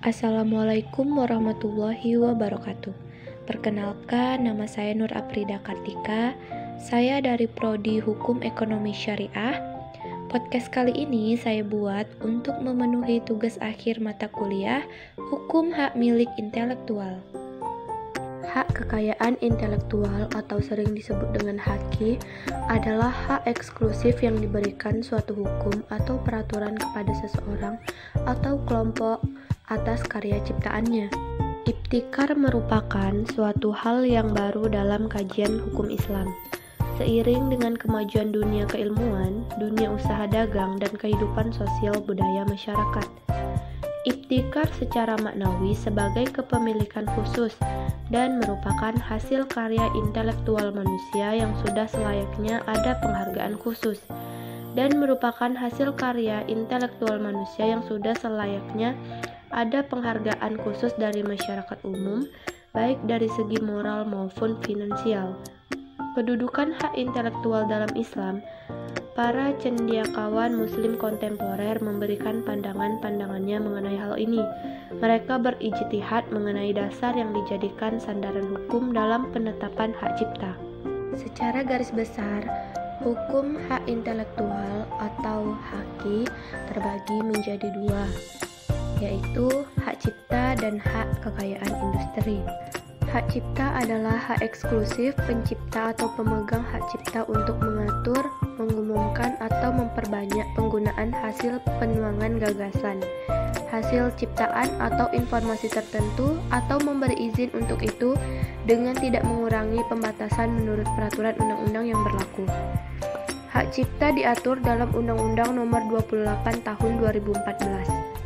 Assalamualaikum warahmatullahi wabarakatuh. Perkenalkan, nama saya Nur Aprida Kartika. Saya dari Prodi Hukum Ekonomi Syariah. Podcast kali ini saya buat untuk memenuhi tugas akhir mata kuliah Hukum Hak Milik Intelektual. Hak kekayaan intelektual atau sering disebut dengan HAKI adalah hak eksklusif yang diberikan suatu hukum atau peraturan kepada seseorang atau kelompok atas karya ciptaannya. Ibtikar merupakan suatu hal yang baru dalam kajian hukum Islam. Seiring dengan kemajuan dunia keilmuan, dunia usaha dagang, dan kehidupan sosial budaya masyarakat, ibtikar secara maknawi sebagai kepemilikan khusus dan merupakan hasil karya intelektual manusia yang sudah selayaknya ada penghargaan khusus, dan merupakan hasil karya intelektual manusia yang sudah selayaknya ada penghargaan khusus dari masyarakat umum, baik dari segi moral maupun finansial. Kedudukan hak intelektual dalam Islam, para cendekiawan Muslim kontemporer memberikan pandangannya mengenai hal ini. Mereka berijtihad mengenai dasar yang dijadikan sandaran hukum dalam penetapan hak cipta. Secara garis besar, hukum hak intelektual atau HAKI terbagi menjadi dua, yaitu hak cipta dan hak kekayaan industri. Hak cipta adalah hak eksklusif pencipta atau pemegang hak cipta untuk mengatur, mengumumkan, atau memperbanyak penggunaan hasil penuangan gagasan, hasil ciptaan atau informasi tertentu, atau memberi izin untuk itu dengan tidak mengurangi pembatasan menurut peraturan undang-undang yang berlaku. Hak cipta diatur dalam Undang-Undang Nomor 28 Tahun 2014.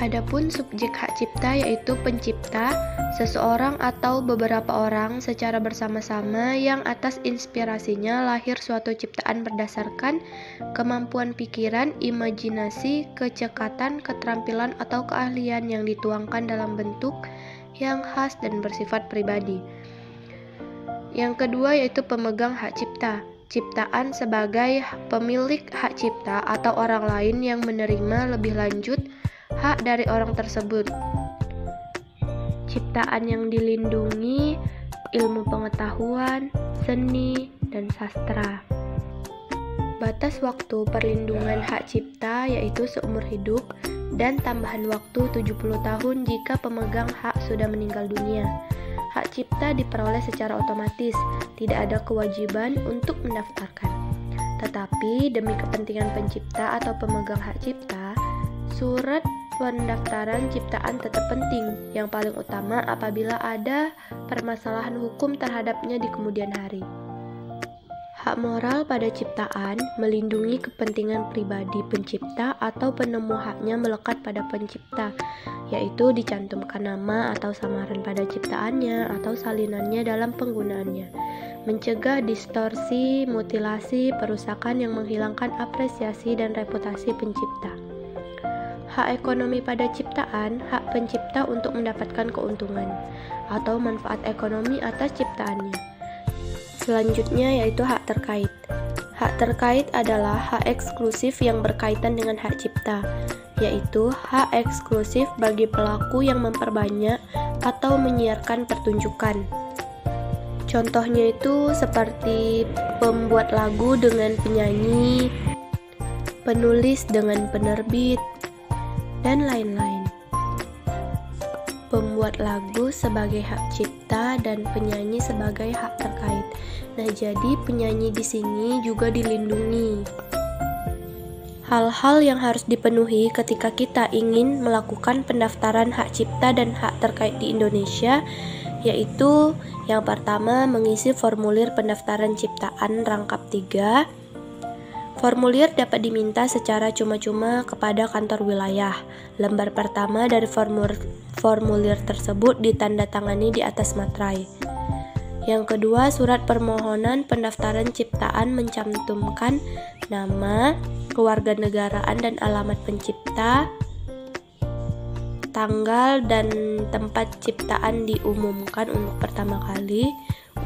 Adapun subjek hak cipta yaitu pencipta, seseorang atau beberapa orang secara bersama-sama yang atas inspirasinya lahir suatu ciptaan berdasarkan kemampuan pikiran, imajinasi, kecekatan, keterampilan atau keahlian yang dituangkan dalam bentuk yang khas dan bersifat pribadi. Yang kedua yaitu pemegang hak cipta. Ciptaan sebagai pemilik hak cipta atau orang lain yang menerima lebih lanjut hak dari orang tersebut. Ciptaan yang dilindungi, ilmu pengetahuan, seni, dan sastra. Batas waktu perlindungan hak cipta yaitu seumur hidup dan tambahan waktu 70 tahun jika pemegang hak sudah meninggal dunia. Hak cipta diperoleh secara otomatis, tidak ada kewajiban untuk mendaftarkan. Tetapi demi kepentingan pencipta atau pemegang hak cipta, surat pendaftaran ciptaan tetap penting, yang paling utama apabila ada permasalahan hukum terhadapnya di kemudian hari. Hak moral pada ciptaan melindungi kepentingan pribadi pencipta atau penemu haknya melekat pada pencipta, yaitu dicantumkan nama atau samaran pada ciptaannya atau salinannya dalam penggunaannya, mencegah distorsi, mutilasi, perusakan yang menghilangkan apresiasi dan reputasi pencipta. Hak ekonomi pada ciptaan, hak pencipta untuk mendapatkan keuntungan atau manfaat ekonomi atas ciptaannya. Selanjutnya yaitu hak terkait. Hak terkait adalah hak eksklusif yang berkaitan dengan hak cipta, yaitu hak eksklusif bagi pelaku yang memperbanyak atau menyiarkan pertunjukan. Contohnya itu seperti pembuat lagu dengan penyanyi, penulis dengan penerbit, dan lain-lain. Pembuat lagu sebagai hak cipta dan penyanyi sebagai hak terkait. Nah, jadi penyanyi di sini juga dilindungi. Hal-hal yang harus dipenuhi ketika kita ingin melakukan pendaftaran hak cipta dan hak terkait di Indonesia, yaitu yang pertama mengisi formulir pendaftaran ciptaan rangkap 3. Formulir dapat diminta secara cuma-cuma kepada kantor wilayah. Lembar pertama dari formulir tersebut ditandatangani di atas materai. Yang kedua, surat permohonan pendaftaran ciptaan mencantumkan nama, kewarganegaraan dan alamat pencipta, tanggal dan tempat ciptaan diumumkan untuk pertama kali,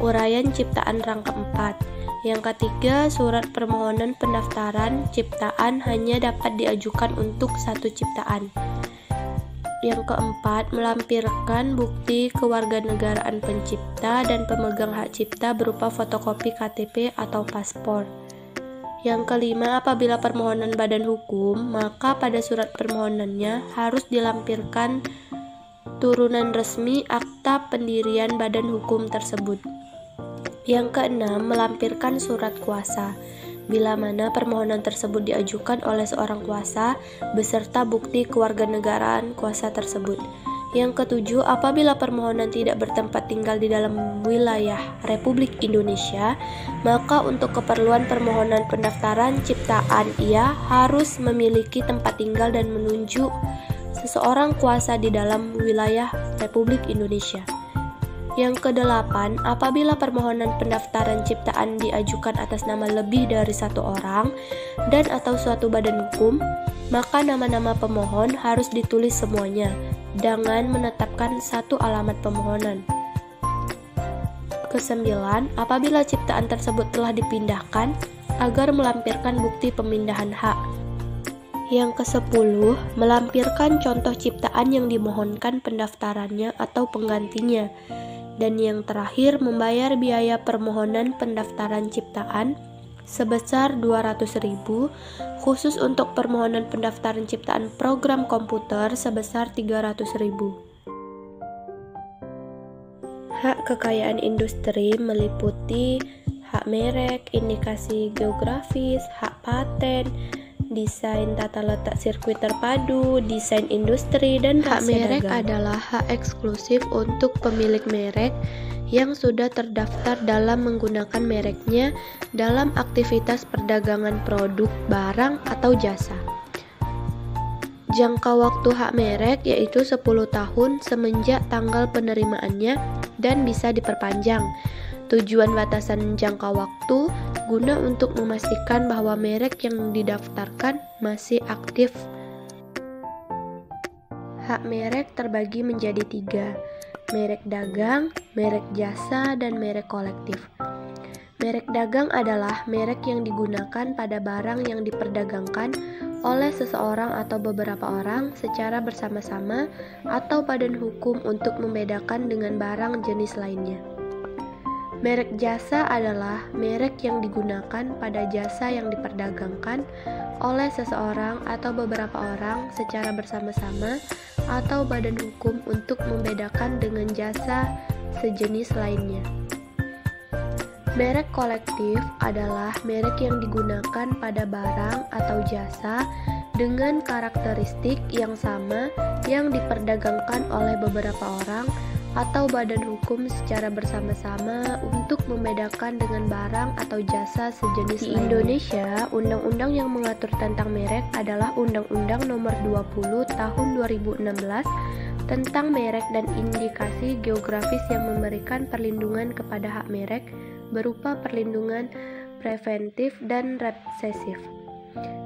uraian ciptaan rangkap 4. Yang ketiga, surat permohonan pendaftaran ciptaan hanya dapat diajukan untuk satu ciptaan. Yang keempat, melampirkan bukti kewarganegaraan pencipta dan pemegang hak cipta berupa fotokopi KTP atau paspor. Yang kelima, apabila permohonan badan hukum, maka pada surat permohonannya harus dilampirkan turunan resmi akta pendirian badan hukum tersebut. Yang keenam, melampirkan surat kuasa, bila mana permohonan tersebut diajukan oleh seorang kuasa beserta bukti kewarganegaraan kuasa tersebut. Yang ketujuh, apabila permohonan tidak bertempat tinggal di dalam wilayah Republik Indonesia, maka untuk keperluan permohonan pendaftaran ciptaan ia harus memiliki tempat tinggal dan menunjuk seseorang kuasa di dalam wilayah Republik Indonesia. Yang kedelapan, apabila permohonan pendaftaran ciptaan diajukan atas nama lebih dari satu orang dan atau suatu badan hukum, maka nama-nama pemohon harus ditulis semuanya dengan menetapkan satu alamat pemohonan. Kesembilan, apabila ciptaan tersebut telah dipindahkan, agar melampirkan bukti pemindahan hak. Yang kesepuluh, melampirkan contoh ciptaan yang dimohonkan pendaftarannya atau penggantinya. Dan yang terakhir, membayar biaya permohonan pendaftaran ciptaan sebesar 200.000, khusus untuk permohonan pendaftaran ciptaan program komputer sebesar 300.000. Hak kekayaan industri meliputi hak merek, indikasi geografis, hak paten, desain tata letak sirkuit terpadu, desain industri, dan hak merek adalah hak eksklusif untuk pemilik merek yang sudah terdaftar dalam menggunakan mereknya dalam aktivitas perdagangan produk, barang, atau jasa. Jangka waktu hak merek yaitu 10 tahun semenjak tanggal penerimaannya dan bisa diperpanjang. Tujuan batasan jangka waktu guna untuk memastikan bahwa merek yang didaftarkan masih aktif. Hak merek terbagi menjadi 3, merek dagang, merek jasa, dan merek kolektif. Merek dagang adalah merek yang digunakan pada barang yang diperdagangkan oleh seseorang atau beberapa orang secara bersama-sama atau badan hukum untuk membedakan dengan barang jenis lainnya. Merek jasa adalah merek yang digunakan pada jasa yang diperdagangkan oleh seseorang atau beberapa orang secara bersama-sama atau badan hukum untuk membedakan dengan jasa sejenis lainnya. Merek kolektif adalah merek yang digunakan pada barang atau jasa dengan karakteristik yang sama yang diperdagangkan oleh beberapa orang atau badan hukum secara bersama-sama untuk membedakan dengan barang atau jasa sejenis lainnya. Di Indonesia, undang-undang yang mengatur tentang merek adalah Undang-Undang Nomor 20 Tahun 2016 tentang merek dan indikasi geografis yang memberikan perlindungan kepada hak merek berupa perlindungan preventif dan represif.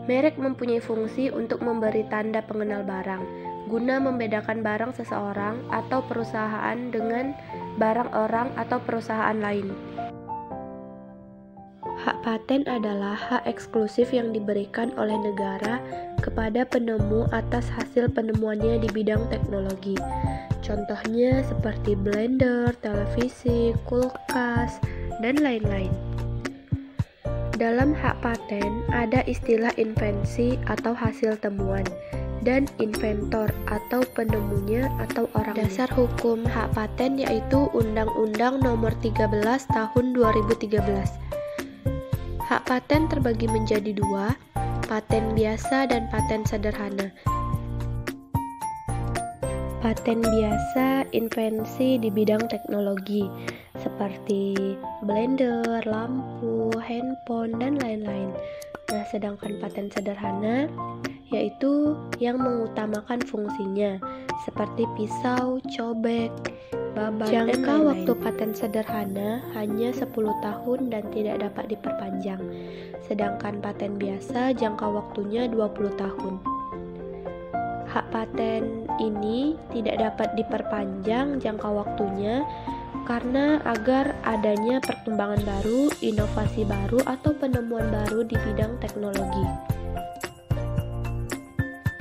Merek mempunyai fungsi untuk memberi tanda pengenal barang, guna membedakan barang seseorang atau perusahaan dengan barang orang atau perusahaan lain. Hak paten adalah hak eksklusif yang diberikan oleh negara kepada penemu atas hasil penemuannya di bidang teknologi. Contohnya seperti blender, televisi, kulkas, dan lain-lain. Dalam hak paten ada istilah invensi atau hasil temuan dan inventor atau penemunya atau orangnya. Dasar hukum hak paten yaitu Undang-Undang Nomor 13 Tahun 2013. Hak paten terbagi menjadi 2, paten biasa dan paten sederhana. Paten biasa invensi di bidang teknologi seperti blender, lampu, handphone, dan lain-lain. Nah, sedangkan paten sederhana yaitu yang mengutamakan fungsinya seperti pisau, cobek, babat, dan lain-lain. Jangka waktu paten sederhana hanya 10 tahun dan tidak dapat diperpanjang. Sedangkan paten biasa jangka waktunya 20 tahun. Hak paten ini tidak dapat diperpanjang jangka waktunya karena agar adanya perkembangan baru, inovasi baru, atau penemuan baru di bidang teknologi.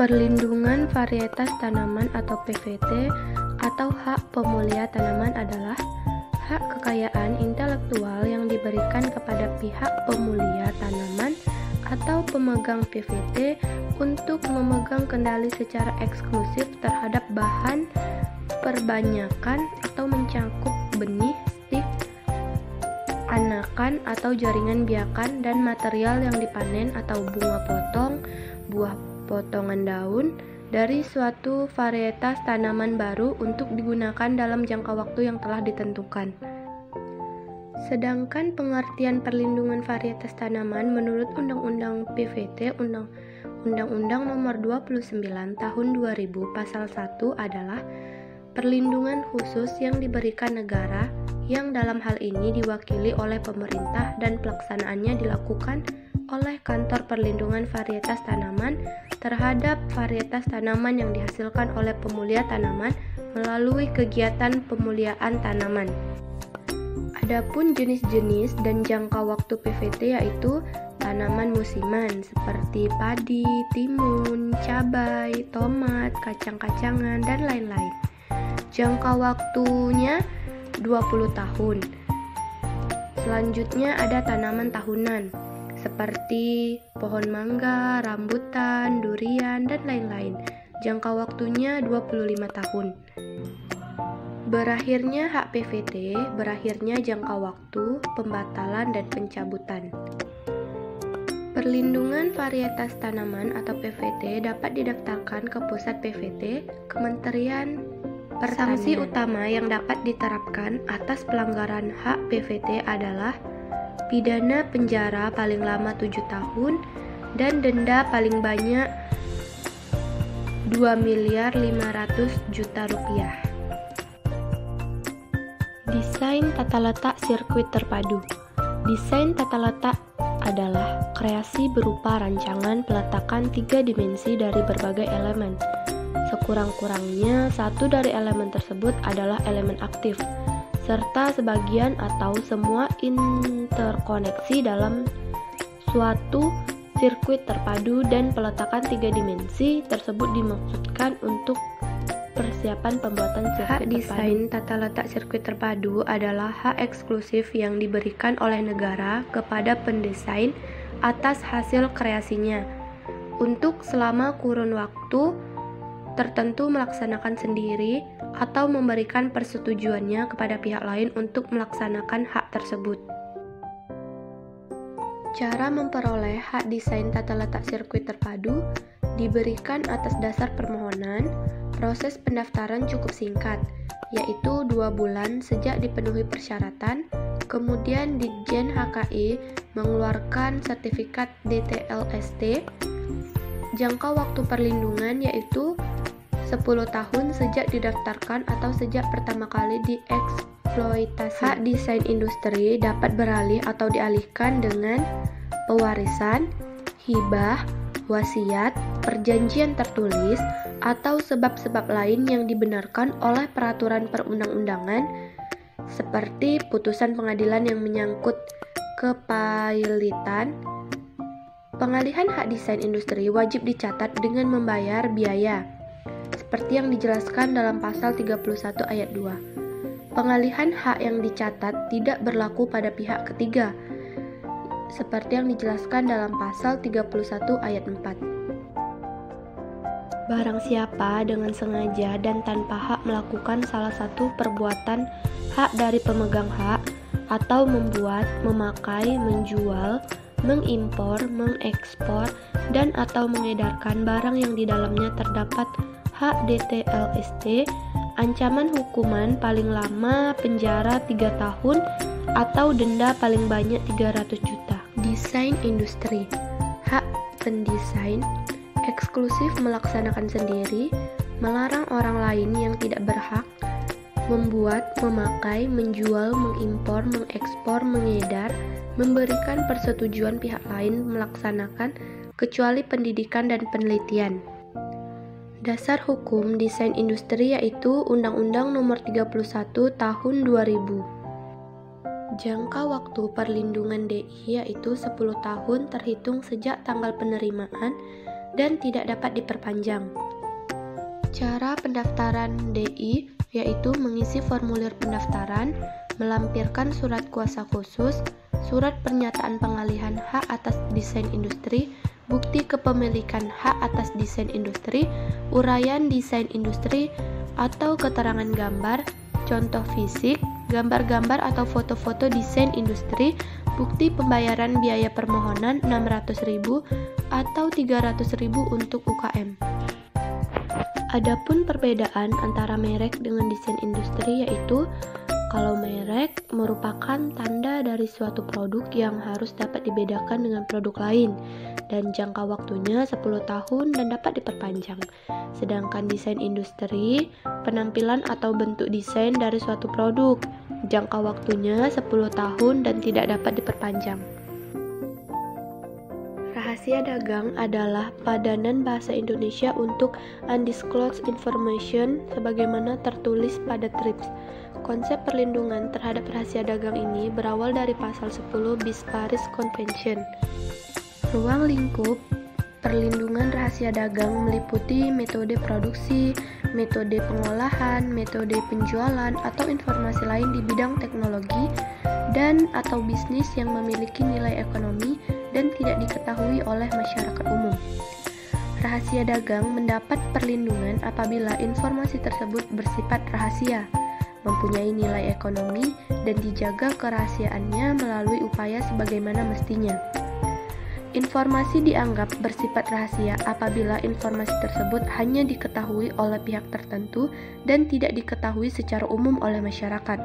Perlindungan varietas tanaman atau PVT atau hak pemulia tanaman adalah hak kekayaan intelektual yang diberikan kepada pihak pemulia tanaman atau pemegang PVT untuk memegang kendali secara eksklusif terhadap bahan perbanyakan atau mencakup benih, stik, anakan atau jaringan biakan dan material yang dipanen atau bunga potong, buah potongan daun dari suatu varietas tanaman baru untuk digunakan dalam jangka waktu yang telah ditentukan. Sedangkan pengertian perlindungan varietas tanaman menurut Undang-Undang PVT Undang-Undang Nomor 29 Tahun 2000 Pasal 1 adalah perlindungan khusus yang diberikan negara yang dalam hal ini diwakili oleh pemerintah dan pelaksanaannya dilakukan oleh Kantor Perlindungan Varietas Tanaman terhadap varietas tanaman yang dihasilkan oleh pemulia tanaman melalui kegiatan pemuliaan tanaman. Adapun jenis-jenis dan jangka waktu PVT yaitu tanaman musiman seperti padi, timun, cabai, tomat, kacang-kacangan, dan lain-lain. Jangka waktunya 20 tahun. Selanjutnya ada tanaman tahunan seperti pohon mangga, rambutan, durian, dan lain-lain. Jangka waktunya 25 tahun. Berakhirnya hak PVT, berakhirnya jangka waktu, pembatalan, dan pencabutan. Perlindungan varietas tanaman atau PVT dapat didaftarkan ke Pusat PVT, Kementerian Pertanian. Sanksi utama yang dapat diterapkan atas pelanggaran hak PVT adalah pidana penjara paling lama 7 tahun dan denda paling banyak Rp2.500.000.000. Desain tata letak sirkuit terpadu. Desain tata letak adalah kreasi berupa rancangan peletakan 3 dimensi dari berbagai elemen. Sekurang-kurangnya satu dari elemen tersebut adalah elemen aktif, serta sebagian atau semua interkoneksi dalam suatu sirkuit terpadu, dan peletakan 3 dimensi tersebut dimaksudkan untuk persiapan pembuatan sirkuit terpadu. Hak desain tata letak sirkuit terpadu adalah hak eksklusif yang diberikan oleh negara kepada pendesain atas hasil kreasinya untuk selama kurun waktu tertentu melaksanakan sendiri atau memberikan persetujuannya kepada pihak lain untuk melaksanakan hak tersebut. Cara memperoleh hak desain tata letak sirkuit terpadu diberikan atas dasar permohonan. Proses pendaftaran cukup singkat, yaitu 2 bulan sejak dipenuhi persyaratan. Kemudian Ditjen HKI mengeluarkan sertifikat DTLST. Jangka waktu perlindungan yaitu 10 tahun sejak didaftarkan atau sejak pertama kali dieksploitasi. Hak desain industri dapat beralih atau dialihkan dengan pewarisan, hibah, wasiat, perjanjian tertulis, atau sebab-sebab lain yang dibenarkan oleh peraturan perundang-undangan seperti putusan pengadilan yang menyangkut kepailitan. Pengalihan hak desain industri wajib dicatat dengan membayar biaya seperti yang dijelaskan dalam pasal 31 ayat 2. Pengalihan hak yang dicatat tidak berlaku pada pihak ketiga, seperti yang dijelaskan dalam pasal 31 ayat 4. Barang siapa dengan sengaja dan tanpa hak melakukan salah satu perbuatan hak dari pemegang hak atau membuat, memakai, menjual, mengimpor, mengekspor, dan atau mengedarkan barang yang di dalamnya terdapat hak DTLST, ancaman hukuman paling lama penjara 3 tahun atau denda paling banyak 300 juta. Desain industri. Hak pendesain eksklusif melaksanakan sendiri, melarang orang lain yang tidak berhak membuat, memakai, menjual, mengimpor, mengekspor, mengedar, memberikan persetujuan pihak lain melaksanakan kecuali pendidikan dan penelitian. Dasar hukum desain industri yaitu Undang-Undang Nomor 31 Tahun 2000. Jangka waktu perlindungan DI yaitu 10 tahun terhitung sejak tanggal penerimaan dan tidak dapat diperpanjang. Cara pendaftaran DI yaitu mengisi formulir pendaftaran, melampirkan surat kuasa khusus, surat pernyataan pengalihan hak atas desain industri, bukti kepemilikan hak atas desain industri, uraian desain industri, atau keterangan gambar, contoh fisik, gambar-gambar atau foto-foto desain industri, bukti pembayaran biaya permohonan 600.000 atau 300.000 untuk UKM. Adapun perbedaan antara merek dengan desain industri yaitu kalau merek merupakan tanda dari suatu produk yang harus dapat dibedakan dengan produk lain dan jangka waktunya 10 tahun dan dapat diperpanjang. Sedangkan desain industri, penampilan atau bentuk desain dari suatu produk, jangka waktunya 10 tahun dan tidak dapat diperpanjang. Rahasia dagang adalah padanan bahasa Indonesia untuk undisclosed information sebagaimana tertulis pada TRIPS. Konsep perlindungan terhadap rahasia dagang ini berawal dari pasal 10 bis Paris Convention. Ruang lingkup perlindungan rahasia dagang meliputi metode produksi, metode pengolahan, metode penjualan, atau informasi lain di bidang teknologi dan atau bisnis yang memiliki nilai ekonomi dan tidak diketahui oleh masyarakat umum. Rahasia dagang mendapat perlindungan apabila informasi tersebut bersifat rahasia, mempunyai nilai ekonomi, dan dijaga kerahasiaannya melalui upaya sebagaimana mestinya. Informasi dianggap bersifat rahasia apabila informasi tersebut hanya diketahui oleh pihak tertentu dan tidak diketahui secara umum oleh masyarakat.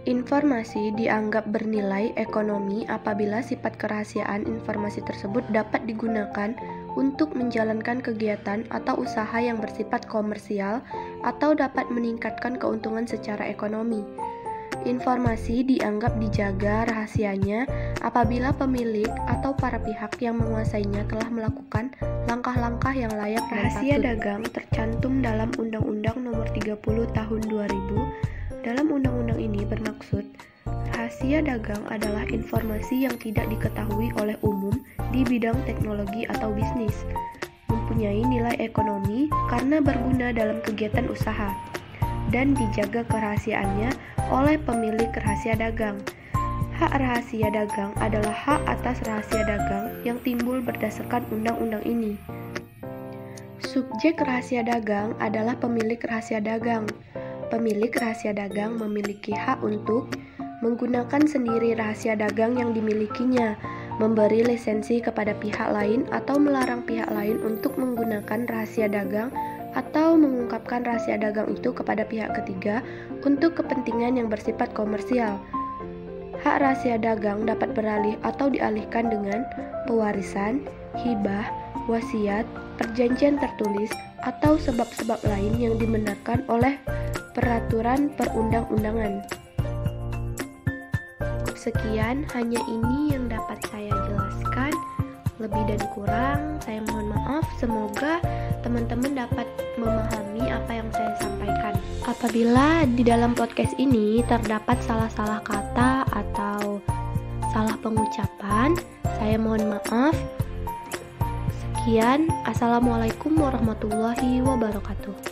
Informasi dianggap bernilai ekonomi apabila sifat kerahasiaan informasi tersebut dapat digunakan untuk menjalankan kegiatan atau usaha yang bersifat komersial atau dapat meningkatkan keuntungan secara ekonomi. Informasi dianggap dijaga rahasianya apabila pemilik atau para pihak yang menguasainya telah melakukan langkah-langkah yang layak dan patut. Rahasia dagang tercantum dalam Undang-Undang Nomor 30 Tahun 2000. Dalam undang-undang ini bermaksud, rahasia dagang adalah informasi yang tidak diketahui oleh umum di bidang teknologi atau bisnis, mempunyai nilai ekonomi karena berguna dalam kegiatan usaha, dan dijaga kerahasiaannya oleh pemilik rahasia dagang. Hak rahasia dagang adalah hak atas rahasia dagang yang timbul berdasarkan undang-undang ini. Subjek rahasia dagang adalah pemilik rahasia dagang. Pemilik rahasia dagang memiliki hak untuk menggunakan sendiri rahasia dagang yang dimilikinya, memberi lisensi kepada pihak lain atau melarang pihak lain untuk menggunakan rahasia dagang atau mengungkapkan rahasia dagang itu kepada pihak ketiga untuk kepentingan yang bersifat komersial. Hak rahasia dagang dapat beralih atau dialihkan dengan pewarisan, hibah, wasiat, perjanjian tertulis, atau sebab-sebab lain yang dibenarkan oleh peraturan perundang-undangan. Sekian, hanya ini yang dapat saya jelaskan. Lebih dan kurang, saya mohon maaf. Semoga teman-teman dapat memahami apa yang saya sampaikan. Apabila di dalam podcast ini terdapat salah-salah kata atau salah pengucapan, saya mohon maaf. Sekian, Assalamualaikum warahmatullahi wabarakatuh.